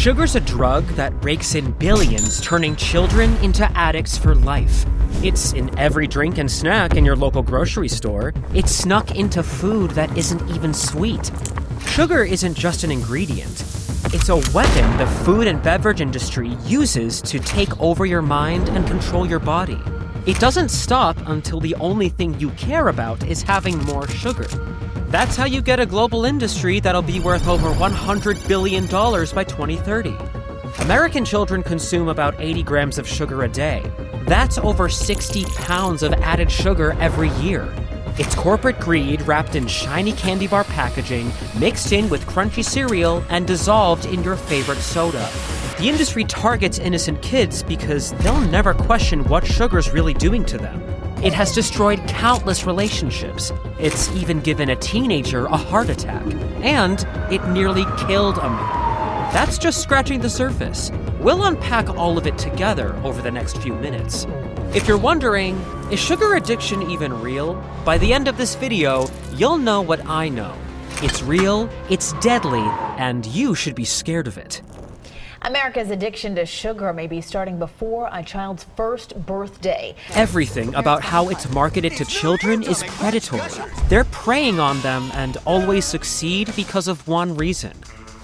Sugar's a drug that rakes in billions, turning children into addicts for life. It's in every drink and snack in your local grocery store. It's snuck into food that isn't even sweet. Sugar isn't just an ingredient. It's a weapon the food and beverage industry uses to take over your mind and control your body. It doesn't stop until the only thing you care about is having more sugar. That's how you get a global industry that'll be worth over $100 billion by 2030. American children consume about 80 grams of sugar a day. That's over 60 pounds of added sugar every year. It's corporate greed wrapped in shiny candy bar packaging, mixed in with crunchy cereal, and dissolved in your favorite soda. The industry targets innocent kids because they'll never question what sugar's really doing to them. It has destroyed countless relationships. It's even given a teenager a heart attack. And it nearly killed a man. That's just scratching the surface. We'll unpack all of it together over the next few minutes. If you're wondering, is sugar addiction even real? By the end of this video, you'll know what I know. It's real, it's deadly, and you should be scared of it. America's addiction to sugar may be starting before a child's first birthday. Everything about how it's marketed to children is predatory. They're preying on them and always succeed because of one reason.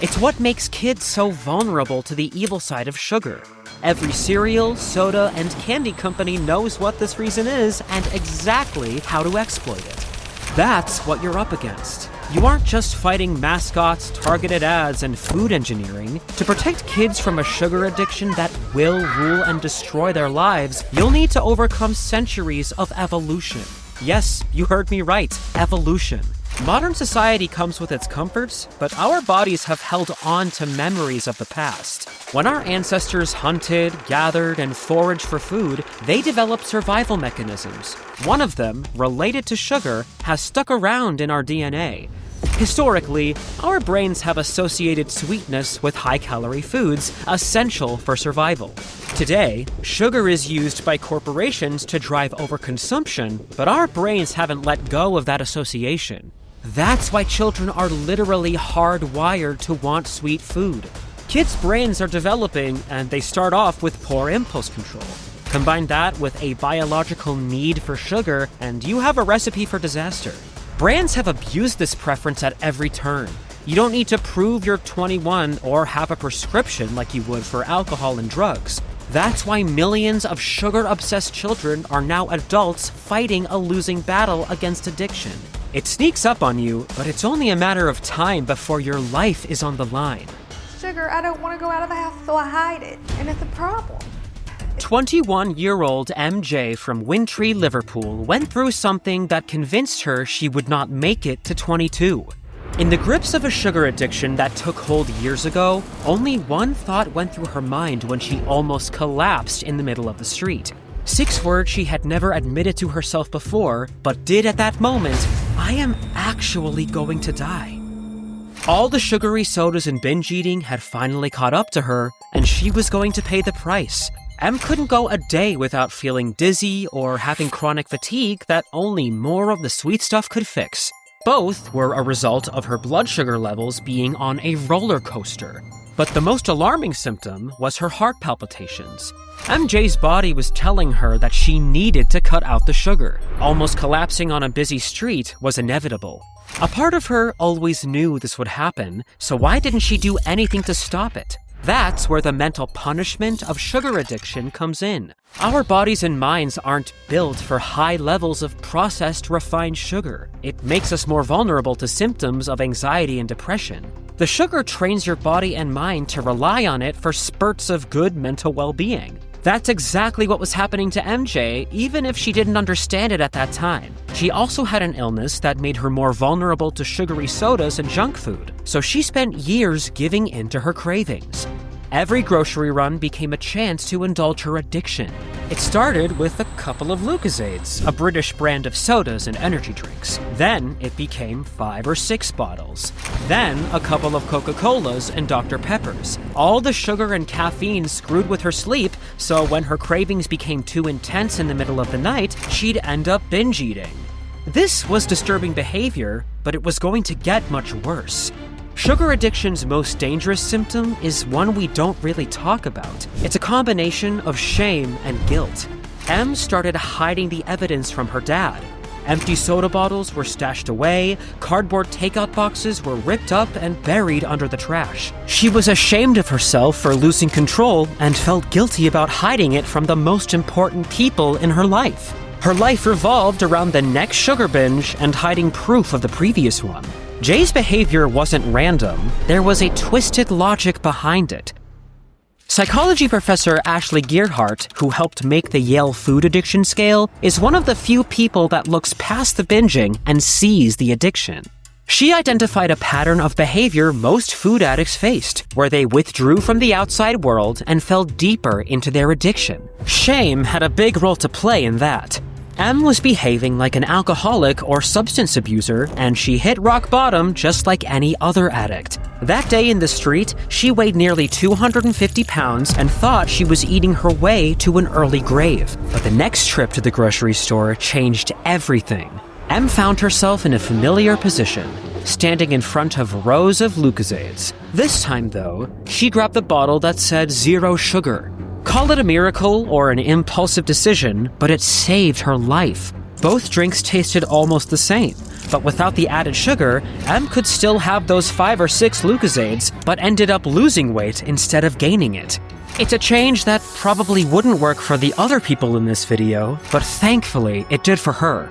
It's what makes kids so vulnerable to the evil side of sugar. Every cereal, soda, and candy company knows what this reason is and exactly how to exploit it. That's what you're up against. You aren't just fighting mascots, targeted ads, and food engineering. To protect kids from a sugar addiction that will rule and destroy their lives, you'll need to overcome centuries of evolution. Yes, you heard me right, evolution. Modern society comes with its comforts, but our bodies have held on to memories of the past. When our ancestors hunted, gathered, and foraged for food, they developed survival mechanisms. One of them, related to sugar, has stuck around in our DNA. Historically, our brains have associated sweetness with high-calorie foods, essential for survival. Today, sugar is used by corporations to drive overconsumption, but our brains haven't let go of that association. That's why children are literally hardwired to want sweet food. Kids' brains are developing, and they start off with poor impulse control. Combine that with a biological need for sugar, and you have a recipe for disaster. Brands have abused this preference at every turn. You don't need to prove you're 21 or have a prescription like you would for alcohol and drugs. That's why millions of sugar-obsessed children are now adults fighting a losing battle against addiction. It sneaks up on you, but it's only a matter of time before your life is on the line. Sugar, I don't want to go out of the house, so I hide it, and it's a problem. 21-year-old MJ from Wintry, Liverpool went through something that convinced her she would not make it to 22. In the grips of a sugar addiction that took hold years ago, only one thought went through her mind when she almost collapsed in the middle of the street. 6 words she had never admitted to herself before, but did at that moment: I am actually going to die. All the sugary sodas and binge eating had finally caught up to her, and she was going to pay the price. Em couldn't go a day without feeling dizzy or having chronic fatigue that only more of the sweet stuff could fix. Both were a result of her blood sugar levels being on a roller coaster. But the most alarming symptom was her heart palpitations. MJ's body was telling her that she needed to cut out the sugar. Almost collapsing on a busy street was inevitable. A part of her always knew this would happen, so why didn't she do anything to stop it? That's where the mental punishment of sugar addiction comes in. Our bodies and minds aren't built for high levels of processed, refined sugar. It makes us more vulnerable to symptoms of anxiety and depression. The sugar trains your body and mind to rely on it for spurts of good mental well-being. That's exactly what was happening to MJ, even if she didn't understand it at that time. She also had an illness that made her more vulnerable to sugary sodas and junk food, so she spent years giving in to her cravings. Every grocery run became a chance to indulge her addiction. It started with a couple of Lucozades, a British brand of sodas and energy drinks. Then it became 5 or 6 bottles. Then a couple of Coca-Colas and Dr. Peppers. All the sugar and caffeine screwed with her sleep, so when her cravings became too intense in the middle of the night, she'd end up binge eating. This was disturbing behavior, but it was going to get much worse. Sugar addiction's most dangerous symptom is one we don't really talk about. It's a combination of shame and guilt. Em started hiding the evidence from her dad. Empty soda bottles were stashed away, cardboard takeout boxes were ripped up and buried under the trash. She was ashamed of herself for losing control and felt guilty about hiding it from the most important people in her life. Her life revolved around the next sugar binge and hiding proof of the previous one. Jay's behavior wasn't random. There was a twisted logic behind it. Psychology professor Ashley Gearhart, who helped make the Yale food addiction scale, is one of the few people that looks past the binging and sees the addiction. She identified a pattern of behavior most food addicts faced, where they withdrew from the outside world and fell deeper into their addiction. Shame had a big role to play in that. Em was behaving like an alcoholic or substance abuser, and she hit rock bottom just like any other addict. That day in the street, she weighed nearly 250 pounds and thought she was eating her way to an early grave. But the next trip to the grocery store changed everything. Em found herself in a familiar position, standing in front of rows of Lucozades. This time, though, she grabbed the bottle that said 0 sugar. Call it a miracle or an impulsive decision, but it saved her life. Both drinks tasted almost the same, but without the added sugar, Em could still have those 5 or 6 Lucozades, but ended up losing weight instead of gaining it. It's a change that probably wouldn't work for the other people in this video, but thankfully it did for her.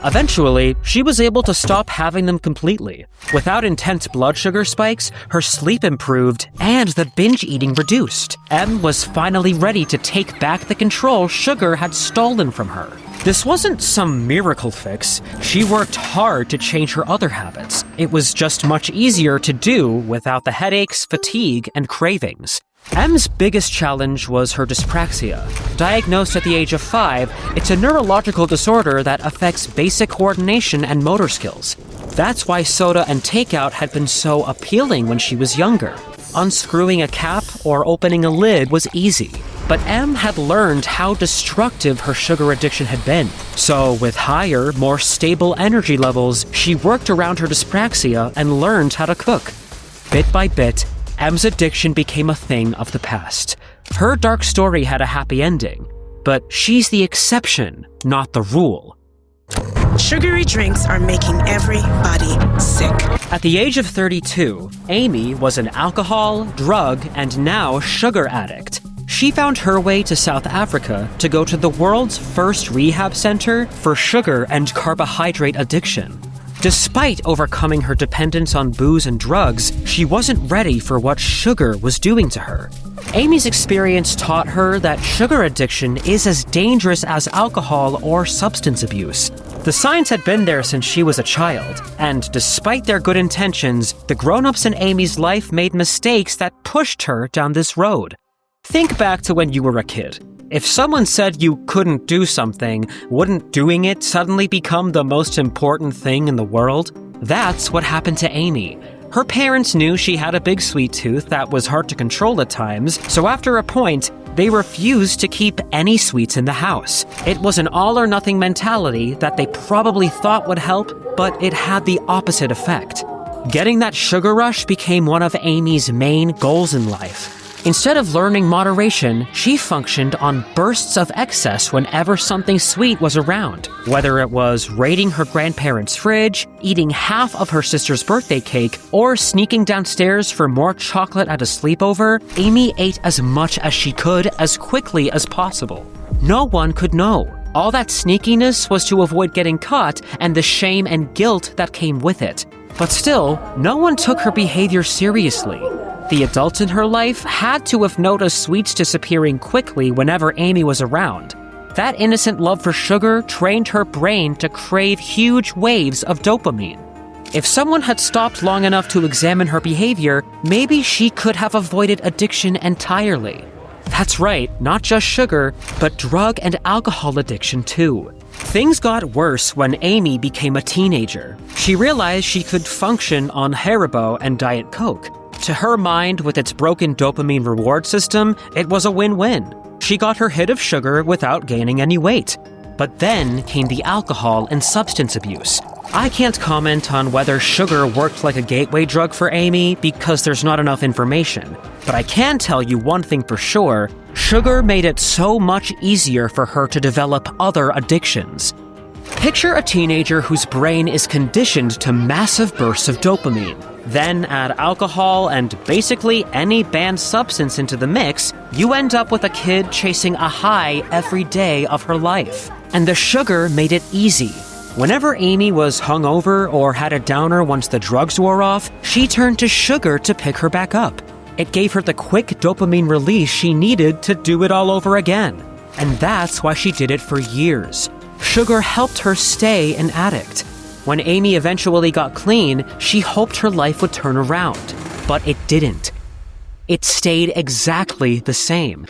Eventually, she was able to stop having them completely. Without intense blood sugar spikes, her sleep improved and the binge eating reduced. Em was finally ready to take back the control sugar had stolen from her. This wasn't some miracle fix. She worked hard to change her other habits. It was just much easier to do without the headaches, fatigue, and cravings. Em's biggest challenge was her dyspraxia. Diagnosed at the age of 5, it's a neurological disorder that affects basic coordination and motor skills. That's why soda and takeout had been so appealing when she was younger. Unscrewing a cap or opening a lid was easy. But Em had learned how destructive her sugar addiction had been. So with higher, more stable energy levels, she worked around her dyspraxia and learned how to cook. Bit by bit, Em's addiction became a thing of the past. Her dark story had a happy ending, but she's the exception, not the rule. Sugary drinks are making everybody sick. At the age of 32, Amy was an alcohol, drug, and now sugar addict. She found her way to South Africa to go to the world's first rehab center for sugar and carbohydrate addiction. Despite overcoming her dependence on booze and drugs, she wasn't ready for what sugar was doing to her. Amy's experience taught her that sugar addiction is as dangerous as alcohol or substance abuse. The signs had been there since she was a child, and despite their good intentions, the grown-ups in Amy's life made mistakes that pushed her down this road. Think back to when you were a kid. If someone said you couldn't do something, wouldn't doing it suddenly become the most important thing in the world? That's what happened to Amy. Her parents knew she had a big sweet tooth that was hard to control at times, so after a point, they refused to keep any sweets in the house. It was an all-or-nothing mentality that they probably thought would help, but it had the opposite effect. Getting that sugar rush became one of Amy's main goals in life. Instead of learning moderation, she functioned on bursts of excess whenever something sweet was around. Whether it was raiding her grandparents' fridge, eating half of her sister's birthday cake, or sneaking downstairs for more chocolate at a sleepover, Amy ate as much as she could as quickly as possible. No one could know. All that sneakiness was to avoid getting caught and the shame and guilt that came with it. But still, no one took her behavior seriously. The adults in her life had to have noticed sweets disappearing quickly whenever Amy was around. That innocent love for sugar trained her brain to crave huge waves of dopamine. If someone had stopped long enough to examine her behavior, maybe she could have avoided addiction entirely. That's right, not just sugar, but drug and alcohol addiction too. Things got worse when Amy became a teenager. She realized she could function on Haribo and Diet Coke. To her mind, with its broken dopamine reward system, it was a win-win. She got her hit of sugar without gaining any weight. But then came the alcohol and substance abuse. I can't comment on whether sugar worked like a gateway drug for Amy because there's not enough information. But I can tell you one thing for sure, sugar made it so much easier for her to develop other addictions. Picture a teenager whose brain is conditioned to massive bursts of dopamine. Then add alcohol and basically any banned substance into the mix, you end up with a kid chasing a high every day of her life. And the sugar made it easy. Whenever Amy was hungover or had a downer once the drugs wore off, she turned to sugar to pick her back up. It gave her the quick dopamine release she needed to do it all over again. And that's why she did it for years. Sugar helped her stay an addict. When Amy eventually got clean, she hoped her life would turn around. But it didn't. It stayed exactly the same.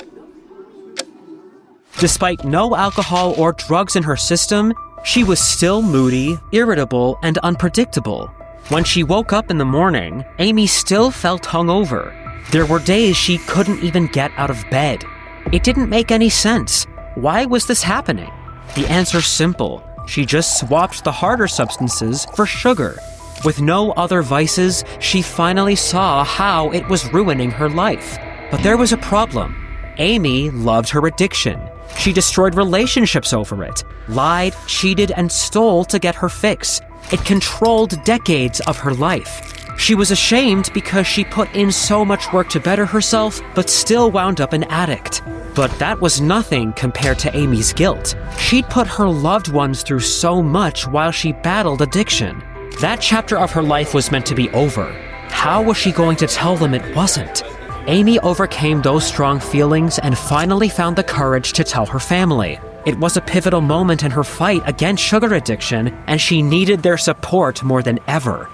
Despite no alcohol or drugs in her system, she was still moody, irritable, and unpredictable. When she woke up in the morning, Amy still felt hungover. There were days she couldn't even get out of bed. It didn't make any sense. Why was this happening? The answer's simple. She just swapped the harder substances for sugar. With no other vices, she finally saw how it was ruining her life. But there was a problem. Amy loved her addiction. She destroyed relationships over it, lied, cheated, and stole to get her fix. It controlled decades of her life. She was ashamed because she put in so much work to better herself, but still wound up an addict. But that was nothing compared to Amy's guilt. She'd put her loved ones through so much while she battled addiction. That chapter of her life was meant to be over. How was she going to tell them it wasn't? Amy overcame those strong feelings and finally found the courage to tell her family. It was a pivotal moment in her fight against sugar addiction, and she needed their support more than ever.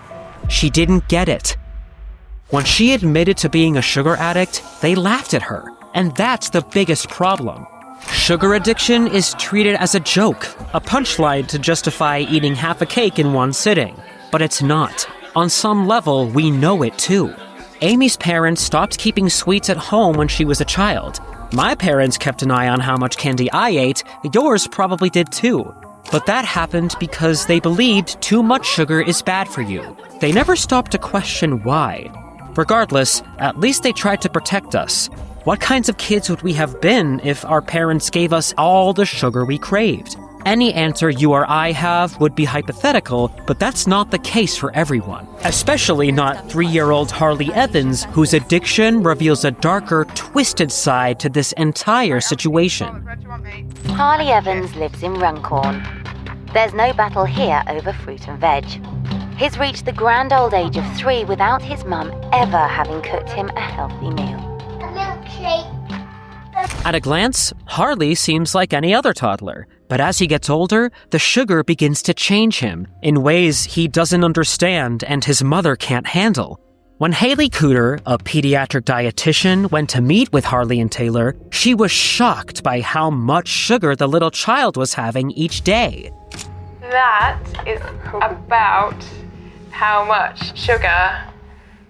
She didn't get it. When she admitted to being a sugar addict, they laughed at her, and that's the biggest problem. Sugar addiction is treated as a joke, a punchline to justify eating half a cake in one sitting. But it's not. On some level, we know it too. Amy's parents stopped keeping sweets at home when she was a child. My parents kept an eye on how much candy I ate. Yours probably did too. But that happened because they believed too much sugar is bad for you. They never stopped to question why. Regardless, at least they tried to protect us. What kinds of kids would we have been if our parents gave us all the sugar we craved? Any answer you or I have would be hypothetical, but that's not the case for everyone. Especially not 3-year-old Harley Evans, whose addiction reveals a darker, twisted side to this entire situation. Harley Evans lives in Runcorn. There's no battle here over fruit and veg. He's reached the grand old age of 3 without his mum ever having cooked him a healthy meal. A milkshake. At a glance, Harley seems like any other toddler. But as he gets older, the sugar begins to change him in ways he doesn't understand and his mother can't handle. When Haley Cooter, a pediatric dietitian, went to meet with Harley and Taylor, she was shocked by how much sugar the little child was having each day. That is about how much sugar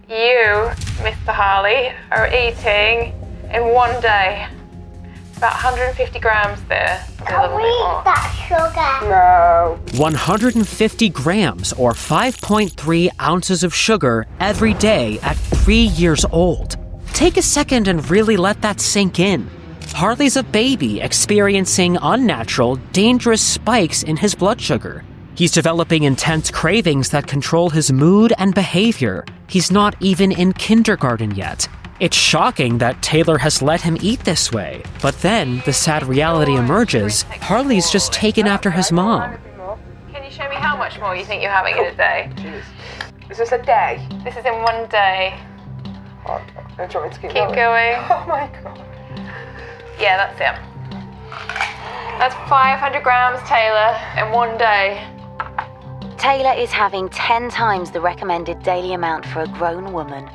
you, Mr. Harley, are eating in one day. About 150 grams there. Can we eat that sugar? No. 150 grams or 5.3 ounces of sugar every day at 3 years old. Take a second and really let that sink in. Harley's a baby experiencing unnatural, dangerous spikes in his blood sugar. He's developing intense cravings that control his mood and behavior. He's not even in kindergarten yet. It's shocking that Taylor has let him eat this way. But then, the sad reality emerges. Harley's just taken after his mom. Can you show me how much more you think you're having in a day? Is this a day? This is in one day. Oh, do you want me to keep going. Oh my god. Yeah, that's it. That's 500 grams, Taylor, in one day. Taylor is having 10 times the recommended daily amount for a grown woman.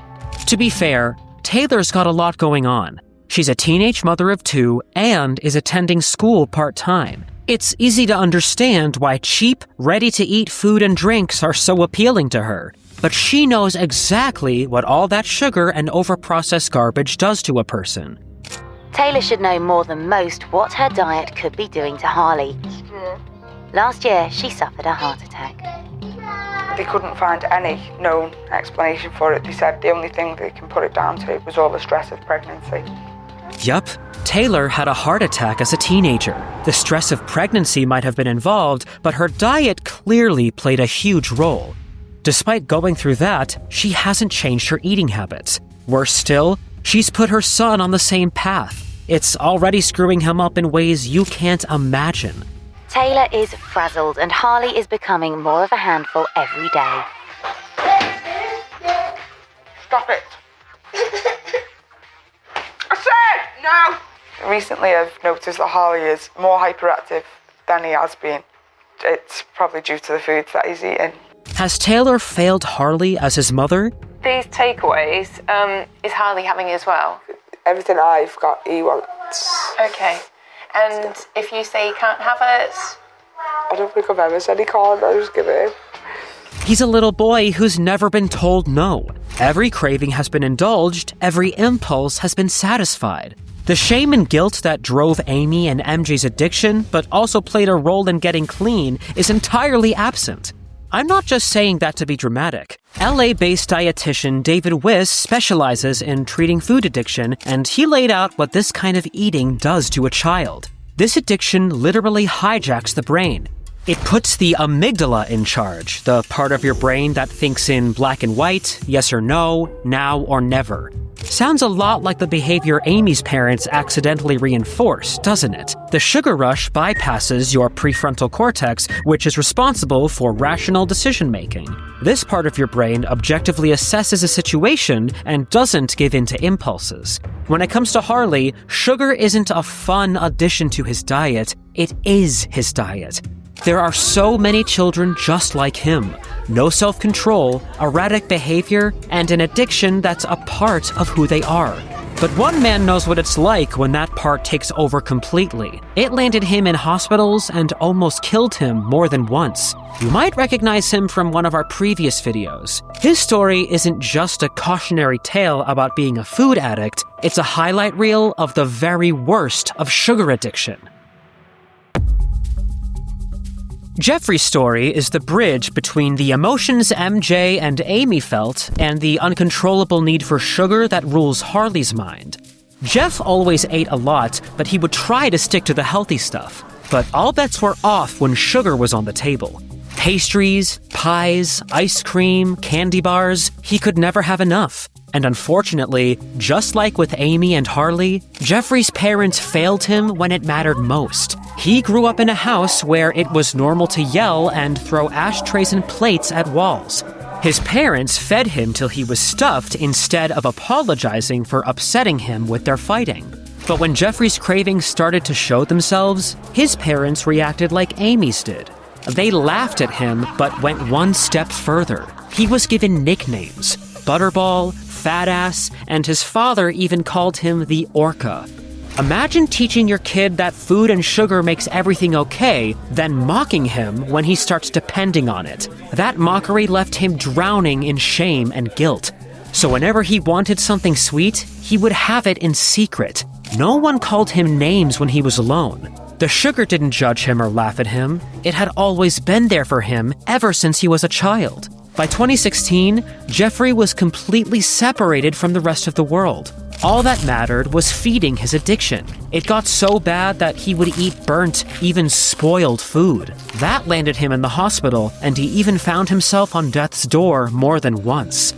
To be fair, Taylor's got a lot going on. She's a teenage mother of 2 and is attending school part-time. It's easy to understand why cheap, ready-to-eat food and drinks are so appealing to her. But she knows exactly what all that sugar and overprocessed garbage does to a person. Taylor should know more than most what her diet could be doing to Harley. Last year, she suffered a heart attack. They couldn't find any known explanation for it. They said the only thing they can put it down to was all the stress of pregnancy. Yup, Taylor had a heart attack as a teenager. The stress of pregnancy might have been involved, but her diet clearly played a huge role. Despite going through that, she hasn't changed her eating habits. Worse still, she's put her son on the same path. It's already screwing him up in ways you can't imagine. Taylor is frazzled and Harley is becoming more of a handful every day. Stop it! I said no! Recently I've noticed that Harley is more hyperactive than he has been. It's probably due to the foods that he's eating. Has Taylor failed Harley as his mother? These takeaways, is Harley having as well? Everything I've got, he wants. Okay. And if you say he can't have it? I don't think I've ever said he can't, I just give it him. He's a little boy who's never been told no. Every craving has been indulged, every impulse has been satisfied. The shame and guilt that drove Amy and MJ's addiction, but also played a role in getting clean, is entirely absent. I'm not just saying that to be dramatic. LA-based dietitian David Wiss specializes in treating food addiction, and he laid out what this kind of eating does to a child. This addiction literally hijacks the brain. It puts the amygdala in charge, the part of your brain that thinks in black and white, yes or no, now or never. Sounds a lot like the behavior Amy's parents accidentally reinforced, doesn't it? The sugar rush bypasses your prefrontal cortex, which is responsible for rational decision-making. This part of your brain objectively assesses a situation and doesn't give in to impulses. When it comes to Harley, sugar isn't a fun addition to his diet, it is his diet. There are so many children just like him. No self-control, erratic behavior, and an addiction that's a part of who they are. But one man knows what it's like when that part takes over completely. It landed him in hospitals and almost killed him more than once. You might recognize him from one of our previous videos. His story isn't just a cautionary tale about being a food addict, it's a highlight reel of the very worst of sugar addiction. Jeffrey's story is the bridge between the emotions MJ and Amy felt and the uncontrollable need for sugar that rules Harley's mind. Jeff always ate a lot, but he would try to stick to the healthy stuff. But all bets were off when sugar was on the table. Pastries, pies, ice cream, candy bars, he could never have enough. And unfortunately, just like with Amy and Harley, Jeffrey's parents failed him when it mattered most. He grew up in a house where it was normal to yell and throw ashtrays and plates at walls. His parents fed him till he was stuffed instead of apologizing for upsetting him with their fighting. But when Jeffrey's cravings started to show themselves, his parents reacted like Amy's did. They laughed at him, but went one step further. He was given nicknames: Butterball, Fat Ass, and his father even called him the Orca. Imagine teaching your kid that food and sugar makes everything okay, then mocking him when he starts depending on it. That mockery left him drowning in shame and guilt. So whenever he wanted something sweet, he would have it in secret. No one called him names when he was alone. The sugar didn't judge him or laugh at him. It had always been there for him ever since he was a child. By 2016, Jeffrey was completely separated from the rest of the world. All that mattered was feeding his addiction. It got so bad that he would eat burnt, even spoiled food. That landed him in the hospital, and he even found himself on death's door more than once.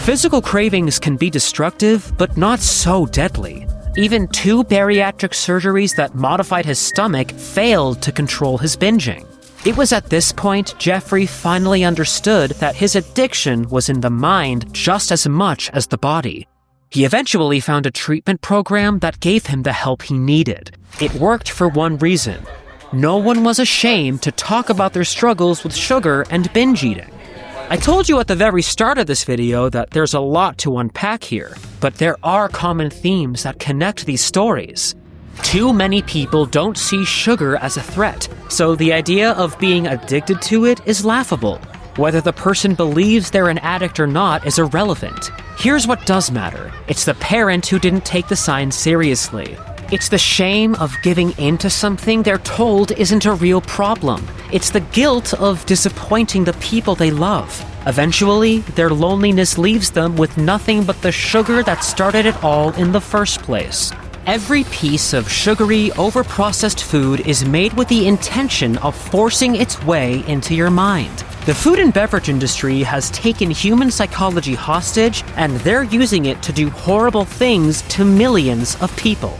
Physical cravings can be destructive, but not so deadly. Even 2 bariatric surgeries that modified his stomach failed to control his binging. It was at this point Jeffrey finally understood that his addiction was in the mind just as much as the body. He eventually found a treatment program that gave him the help he needed. It worked for one reason. No one was ashamed to talk about their struggles with sugar and binge eating. I told you at the very start of this video that there's a lot to unpack here, but there are common themes that connect these stories. Too many people don't see sugar as a threat, so the idea of being addicted to it is laughable. Whether the person believes they're an addict or not is irrelevant. Here's what does matter. It's the parent who didn't take the signs seriously. It's the shame of giving in to something they're told isn't a real problem. It's the guilt of disappointing the people they love. Eventually, their loneliness leaves them with nothing but the sugar that started it all in the first place. Every piece of sugary, overprocessed food is made with the intention of forcing its way into your mind. The food and beverage industry has taken human psychology hostage, and they're using it to do horrible things to millions of people.